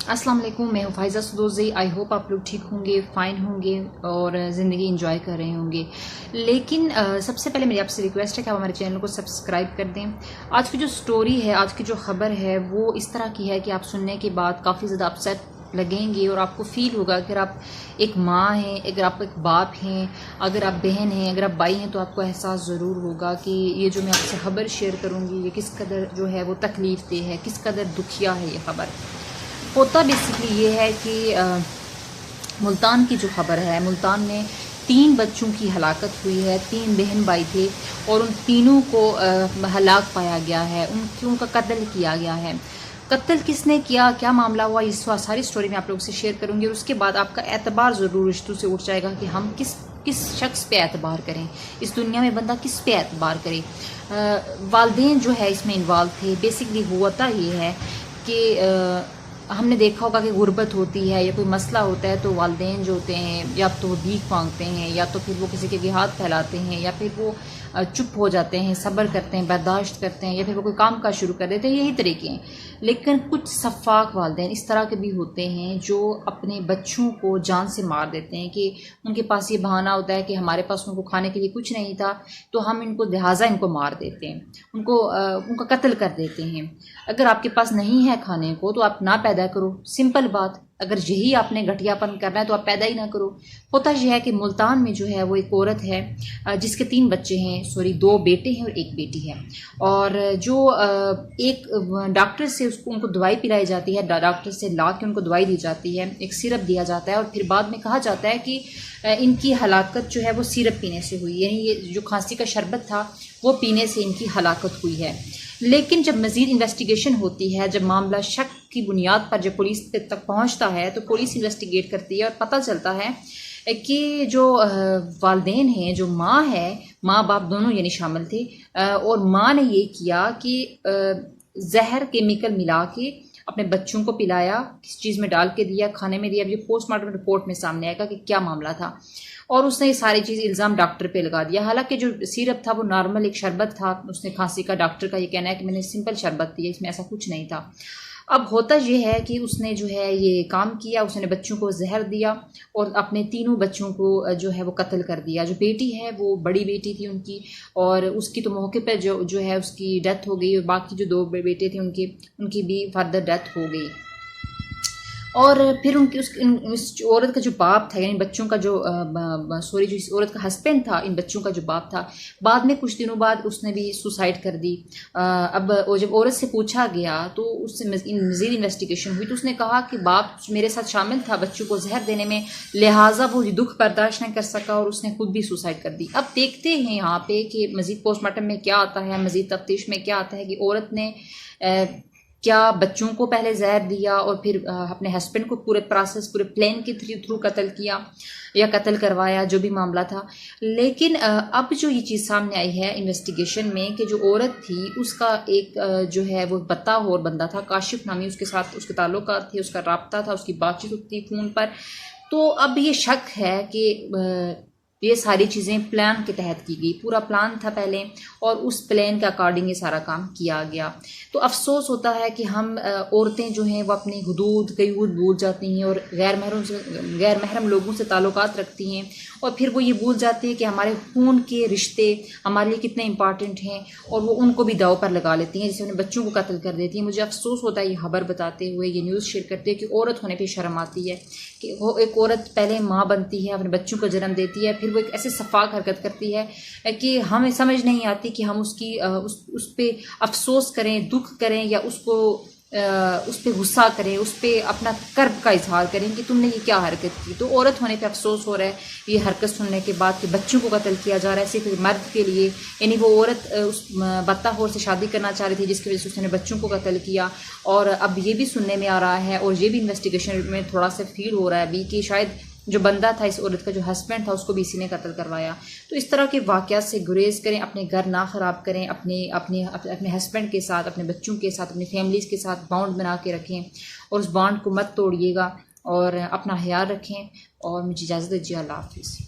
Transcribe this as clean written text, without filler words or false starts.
अस्सलाम वालेकुम, मैं हूँ फ़ाइज़ा सदोज़ी। आई होप आप लोग ठीक होंगे, फ़ाइन होंगे और ज़िंदगी इंजॉय कर रहे होंगे। लेकिन सबसे पहले मेरी आपसे रिक्वेस्ट है कि आप हमारे चैनल को सब्सक्राइब कर दें। आज की जो स्टोरी है, आज की जो ख़बर है वो इस तरह की है कि आप सुनने के बाद काफ़ी ज़्यादा अपसेट लगेंगे और आपको फ़ील होगा अगर आप एक माँ हैं, अगर आप एक बाप हैं, अगर आप बहन हैं, अगर आप भाई हैं, तो आपको एहसास ज़रूर होगा कि ये जो मैं आपसे ख़बर शेयर करूँगी ये किस कदर जो है वो तकलीफ़ दे है, किस कदर दुखिया है ये ख़बर। होता बेसिकली ये है कि मुल्तान की जो ख़बर है, मुल्तान में 3 बच्चों की हलाकत हुई है। 3 बहन भाई थे और उन तीनों को हलाक पाया गया है, उनका कत्ल किया गया है। कत्ल किसने किया, क्या मामला हुआ, इस सारी स्टोरी मैं आप लोगों से शेयर करूंगी और उसके बाद आपका एतबार ज़रूर रिश्तों से उठ जाएगा कि हम किस किस शख्स पे एतबार करें, इस दुनिया में बंदा किस पे एतबार करे। वालदेन जो है इसमें इन्वॉल्व थे। बेसिकली होता ये है कि हमने देखा होगा कि गुर्बत होती है या कोई मसला होता है तो वालदेन जो होते हैं या तो वो भीख मांगते हैं या तो फिर वो किसी के हाथ फैलाते हैं या फिर वो चुप हो जाते हैं, सब्र करते हैं, बर्दाश्त करते हैं या फिर वो कोई काम का शुरू कर देते हैं। यही तरीके हैं। लेकिन कुछ सफ़ाक वालदेन इस तरह के भी होते हैं जो अपने बच्चों को जान से मार देते हैं कि उनके पास ये बहाना होता है कि हमारे पास उनको खाने के लिए कुछ नहीं था तो हम इनको लिहाजा इनको मार देते हैं, उनका कत्ल कर देते हैं। अगर आपके पास नहीं है खाने को तो आप ना पैदा करो, सिंपल बात। अगर यही आपने घटियापन करना है तो आप पैदा ही ना करो। होता यह है कि मुल्तान में जो है वो एक औरत है जिसके 3 बच्चे हैं, सॉरी 2 बेटे हैं और 1 बेटी है। और जो एक डॉक्टर से उनको दवाई पिलाई जाती है, डॉक्टर से ला के उनको दवाई दी जाती है, एक सिरप दिया जाता है और फिर बाद में कहा जाता है कि इनकी हलाकत जो है वो सिरप पीने से हुई, यानी ये जो खांसी का शरबत था वो पीने से इनकी हलाकत हुई है। लेकिन जब मज़ीद इन्वेस्टिगेशन होती है, जब मामला शक की बुनियाद पर जब पुलिस तक पहुंचता है तो पुलिस इन्वेस्टिगेट करती है और पता चलता है कि जो वालदेन हैं, जो माँ है, माँ बाप दोनों यानी शामिल थे और माँ ने ये किया कि जहर केमिकल मिला के अपने बच्चों को पिलाया, किस चीज़ में डाल के दिया, खाने में दिया। अब ये पोस्टमार्टम रिपोर्ट में सामने आएगा कि क्या मामला था और उसने ये सारी चीज़ इल्ज़ाम डॉक्टर पे लगा दिया। हालांकि जो सिरप था वो नॉर्मल एक शरबत था, उसने खांसी का, डॉक्टर का ये कहना है कि मैंने सिंपल शरबत दी है, इसमें ऐसा कुछ नहीं था। अब होता ये है कि उसने जो है ये काम किया, उसने बच्चों को जहर दिया और अपने तीनों बच्चों को जो है वो कत्ल कर दिया। जो बेटी है वो बड़ी बेटी थी उनकी और उसकी तो मौके पर जो है उसकी डेथ हो गई और बाकी जो 2 बेटे थे उनकी भी फर्दर डेथ हो गई। और फिर उनकी उस औरत का जो बाप था, यानी बच्चों का जो सॉरी जो इस औरत का हस्बैंड था, इन बच्चों का जो बाप था, बाद में कुछ दिनों बाद उसने भी सुसाइड कर दी। अब जब औरत से पूछा गया तो उससे मज़ीद इन्वेस्टिगेशन हुई तो उसने कहा कि बाप मेरे साथ शामिल था बच्चों को जहर देने में, लिहाजा वो दुख बर्दाश्त नहीं कर सका और उसने खुद भी सुसाइड कर दी। अब देखते हैं यहाँ पे कि मज़ीद पोस्टमार्टम में क्या आता है, मज़ीद तफ्तीश में क्या आता है कि औरत ने क्या बच्चों को पहले जहर दिया और फिर अपने हस्बैंड को पूरे प्रोसेस, पूरे प्लान के थ्रू कत्ल किया या कत्ल करवाया, जो भी मामला था। लेकिन अब जो ये चीज़ सामने आई है इन्वेस्टिगेशन में कि जो औरत थी उसका एक जो है वो बताहोर बंदा था, काशिफ नामी, उसके साथ उसके ताल्लुकात थे, उसका राब्ता था, उसकी बातचीत होती थी फ़ोन पर। तो अब ये शक है कि ये सारी चीज़ें प्लान के तहत की गई, पूरा प्लान था पहले और उस प्लान के अकॉर्डिंग ये सारा काम किया गया। तो अफसोस होता है कि हम औरतें जो हैं वो अपनी हुदूद कई भूल जाती हैं और गैर महरम लोगों से ताल्लुकात रखती हैं और फिर वो ये भूल जाती है कि हमारे खून के रिश्ते हमारे लिए कितने इंपॉर्टेंट हैं और वो उनको भी दाव पर लगा लेती हैं, जैसे अपने बच्चों को कत्ल कर देती हैं। मुझे अफसोस होता है ये खबर बताते हुए, ये न्यूज़ शेयर करते हुए कि औरत होने पर शर्म आती है कि वो एक औरत पहले माँ बनती है, अपने बच्चों को जन्म देती है, फिर वो एक ऐसे सफाक हरकत करती है कि हमें समझ नहीं आती कि हम उसकी उस पे अफसोस करें, दुख करें या उस पे गुस्सा करें, उस पे अपना कर्ब का इजहार करें कि तुमने ये क्या हरकत की। तो औरत होने पे अफसोस हो रहा है ये हरकत सुनने के बाद कि बच्चों को कत्ल किया जा रहा है सिर्फ मर्द के लिए। यानी वो औरत उस बत्ताहोर से शादी करना चाह रही थी जिसकी वजह से उसने बच्चों को कत्ल किया। और अब ये भी सुनने में आ रहा है और ये भी इन्वेस्टिगेशन में थोड़ा सा फील हो रहा है अभी कि शायद जो बंदा था, इस औरत का जो हस्बैंड था, उसको भी इसी ने कत्ल करवाया। तो इस तरह के वाक़यात से गुरेज करें, अपने घर ना ख़राब करें, अपने हस्बैंड के साथ, अपने बच्चों के साथ, अपनी फैमिलीज़ के साथ बॉन्ड बना के रखें और उस बॉन्ड को मत तोड़िएगा और अपना ख्याल रखें। और मुझे इजाज़त दीजिए। अल्लाह हाफ़िज़।